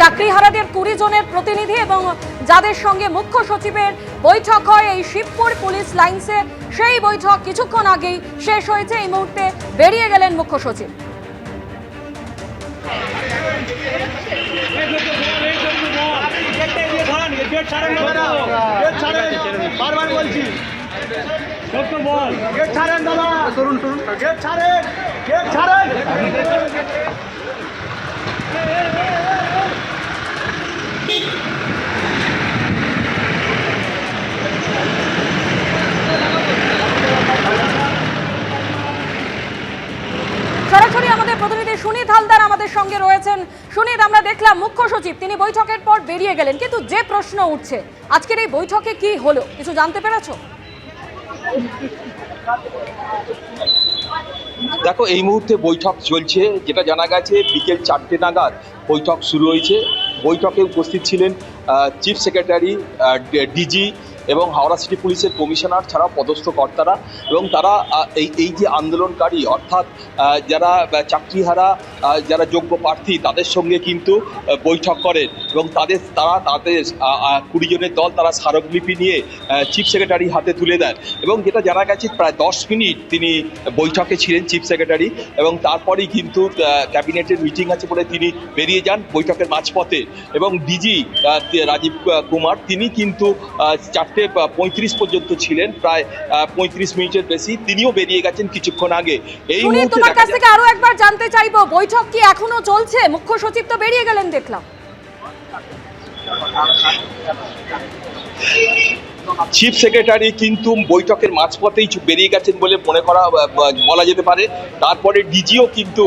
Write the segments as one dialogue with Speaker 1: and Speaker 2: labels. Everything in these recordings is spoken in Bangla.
Speaker 1: চাকরিহারাদের 20 জনের প্রতিনিধি এবং যাদের সঙ্গে মুখ্য সচিবের বৈঠক হয় এই শিবপুর পুলিশ লাইন্সে, সেই বৈঠক কিছুক্ষণ আগেই শেষ হয়েছে। এই মুহূর্তে বেরিয়ে গেলেন মুখ্য সচিব। সরাসরি আমাদের প্রতিনিধি সুনীত হালদার আমাদের সঙ্গে রয়েছেন। সুনীত, আমরা দেখলাম মুখ্য সচিব তিনি বৈঠকের পর বেরিয়ে গেলেন, কিন্তু যে প্রশ্ন উঠছে আজকের এই বৈঠকে কি হলো কিছু জানতে পেরেছো?
Speaker 2: দেখো, এই মুহূর্তে বৈঠক চলছে। যেটা জানা গেছে বিকেল 4টে নাগাদ বৈঠক শুরু হয়েছে। বৈঠকে উপস্থিত ছিলেন চিফ সেক্রেটারি, ডিজি এবং হাওড়া সিটি পুলিশের কমিশনার ছাড়াও পদস্থ কর্তারা, এবং তারা এই যে আন্দোলনকারী অর্থাৎ যারা চাকরিহারা, যারা যোগ্য প্রার্থী তাদের সঙ্গে কিন্তু বৈঠক করেন এবং তাদের 20 জনের দল তারা স্মারকলিপি নিয়ে চিফ সেক্রেটারি হাতে তুলে দেন। এবং যেটা জানা গেছে প্রায় 10 মিনিট তিনি বৈঠকে ছিলেন চিফ সেক্রেটারি, এবং তারপরেই কিন্তু ক্যাবিনেটের মিটিং আছে বলে তিনি বেরিয়ে যান বৈঠকের মাঝপথে। এবং ডিজি রাজীব কুমার তিনি কিন্তু 4:35 পর্যন্ত ছিলেন, প্রায় 35 মিনিটের বেশি, তিনিও বেরিয়ে গেছেন কিছুক্ষণ আগে। এই মুহূর্তে
Speaker 1: তোমার কাছ থেকে আরো একবার জানতে চাইবো, বৈঠক কি এখনো চলছে? মুখ্য সচিব তো বেরিয়ে গেলেন দেখলাম।
Speaker 2: চিফ সেক্রেটারি কিন্তু বৈঠকের মাঝপথেই বেরিয়ে গেছেন বলে বলা যেতে পারে। তারপরে ডিজিও কিন্তু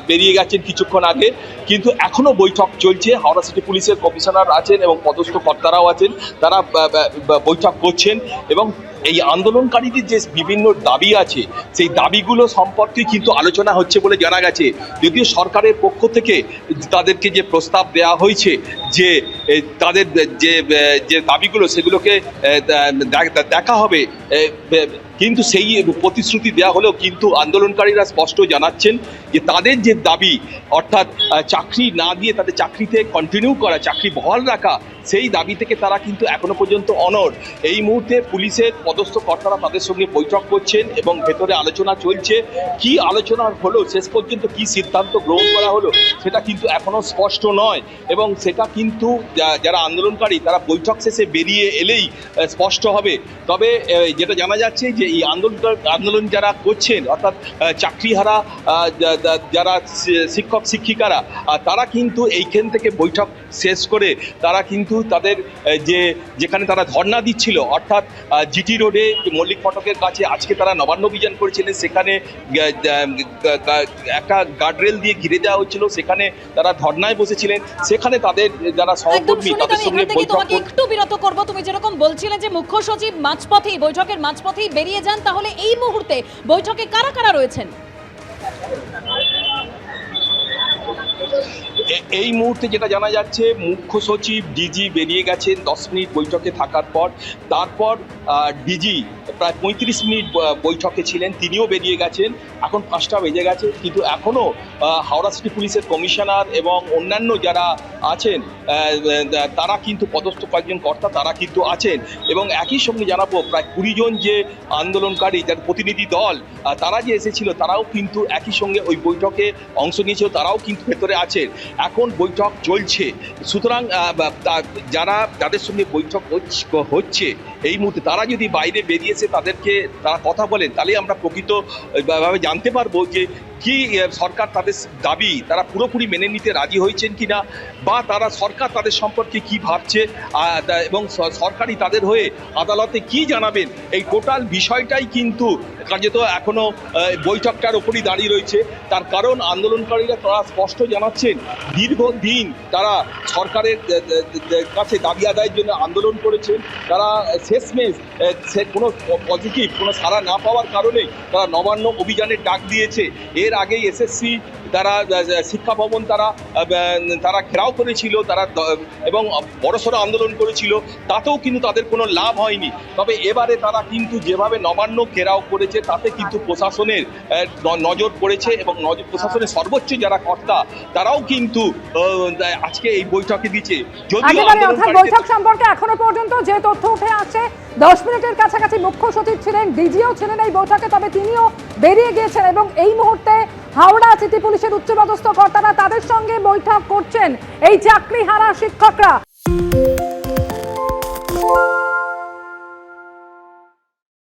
Speaker 2: বেরিয়ে গেছেন কিছুক্ষণ আগে, কিন্তু এখনো বৈঠক চলছে। হাওড়া সিটি পুলিশের কমিশনার আছেন এবং পদস্থ কর্তারাও আছেন, তারা বৈঠক করছেন। এবং এই আন্দোলনকারীদের যে বিভিন্ন দাবি আছে সেই দাবিগুলো সম্পর্কে কিন্তু আলোচনা হচ্ছে বলে জানা গেছে। যদিও সরকারের পক্ষ থেকে তাদেরকে যে প্রস্তাব দেওয়া হয়েছে যে তাদের যে দাবিগুলো সেগুলোকে দেখা হবে, কিন্তু সেই প্রতিশ্রুতি দেওয়া হলেও কিন্তু আন্দোলনকারীরা স্পষ্ট জানাচ্ছেন যে তাদের যে দাবি অর্থাৎ চাকরি না দিয়ে তাদের চাকরিতে কন্টিনিউ করা, চাকরি বহাল রাখা, সেই দাবি থেকে তারা কিন্তু এখনো পর্যন্ত অনড়। এই মুহূর্তে পুলিশের পদস্থ কর্তারা তাদের সঙ্গে বৈঠক করছেন এবং ভেতরে আলোচনা চলছে। কি আলোচনা হলো, শেষ পর্যন্ত কি সিদ্ধান্ত গ্রহণ করা হলো সেটা কিন্তু এখনো স্পষ্ট নয়, এবং সেটা কিন্তু যারা আন্দোলনকারী তারা বৈঠক শেষে বেরিয়ে এলেই স্পষ্ট হবে। তবে যেটা জানা যাচ্ছে যে এই আন্দোলন যারা করছেন অর্থাৎ চাকরিহারা যারা শিক্ষক শিক্ষিকারা, তারা কিন্তু এইখান থেকে বৈঠক শেষ করে তারা কিন্তু তাদের যেখানে তারা ধর্ণা দিচ্ছিল অর্থাৎ জিটি রোডে মল্লিক ফটকের কাছে আজকে তারা নবান্ন অভিযান করেছিলেন। সেখানে একটা গার্ডরেল দিয়ে ঘিরে দেওয়া হচ্ছিল, সেখানে তারা ধর্ণায় বসেছিলেন। সেখানে তাদের যারা সহকর্মী তাদের সঙ্গে
Speaker 1: তোমাকে একটু বিরত করব। তুমি যেরকম বলছিলে যে মুখ্য সচিব মাঝপথেই বৈঠকের মাঝপথেই বেরিয়ে যান, তাহলে এই মুহূর্তে বৈঠকে কারা কারা রয়েছেন?
Speaker 2: এই মুহূর্তে যেটা জানা যাচ্ছে মুখ্য সচিব ডিজি বেরিয়ে গেছেন 10 মিনিট বৈঠকে থাকার পর। তারপর ডিজি প্রায় 35 মিনিট বৈঠকে ছিলেন, তিনিও বেরিয়ে গেছেন। এখন 5টা বেজে গেছে, কিন্তু এখনও হাওড়া সিটি পুলিশের কমিশনার এবং অন্যান্য যারা আছেন তারা কিন্তু পদস্থ কয়েকজন কর্তা তারা কিন্তু আছেন। এবং একই সঙ্গে জানাবো প্রায় 20 জন যে আন্দোলনকারী যার প্রতিনিধি দল তারা যে এসেছিল তারাও কিন্তু একই সঙ্গে ওই বৈঠকে অংশ নিয়েছিল, তারাও কিন্তু ভেতরে আছেন। এখন বৈঠক চলছে, সুতরাং যাদের সঙ্গে বৈঠক হচ্ছে এই মুহূর্তে তারা যদি বাইরে বেরিয়ে এসে তারা কথা বলেন, তাহলে আমরা প্রকৃতভাবে জানতে পারবো যে কি সরকার তাদের দাবি তারা পুরোপুরি মেনে নিতে রাজি হয়েছেন কিনা, বা সরকার তাদের সম্পর্কে কি ভাবছে এবং সরকারই তাদের হয়ে আদালতে কি জানাবেন। এই টোটাল বিষয়টাই কিন্তু কার্যত এখনো বৈঠকটার ওপরই দাঁড়িয়ে রয়েছে। তার কারণ আন্দোলনকারীরা তারা স্পষ্ট জানাচ্ছেন দীর্ঘদিন তারা সরকারের কাছে দাবি আদায়ের জন্য আন্দোলন করেছেন। তারা শেষমেশ কোনো পজিটিভ কোনো সাড়া না পাওয়ার কারণে তারা নবান্ন অভিযানের ডাক দিয়েছে। এর আগেই এসএসসি তারা শিক্ষা ভবন তারা ঘেরাও করেছিল, এবং বড়সড় আন্দোলন করেছিল, তাতেও কিন্তু তাদের কোনো লাভ হয়নি। তবে এবারে তারা কিন্তু যেভাবে নবান্ন ঘেরাও করেছে তাতে কিন্তু প্রশাসনের নজর পড়েছে, এবং প্রশাসনের সর্বোচ্চ যারা কর্তা তারাও কিন্তু আজকে এই বৈঠকে দিচ্ছে। যদিও
Speaker 3: বৈঠক সম্পর্কে এখনো পর্যন্ত যে তথ্য উঠে আসছে, 10 মিনিটের কাছাকাছি মুখ্য সচিব ছিলেন, ডিজিও ছিলেন এই বৈঠকে, তবে তিনিও বেরিয়ে গিয়েছেন এবং এই মুহূর্তে হাওড়া সিটি পুলিশের উচ্চপদস্থ কর্তারা তাদের সঙ্গে বৈঠক করছেন এই চাকরিহারা শিক্ষকরা।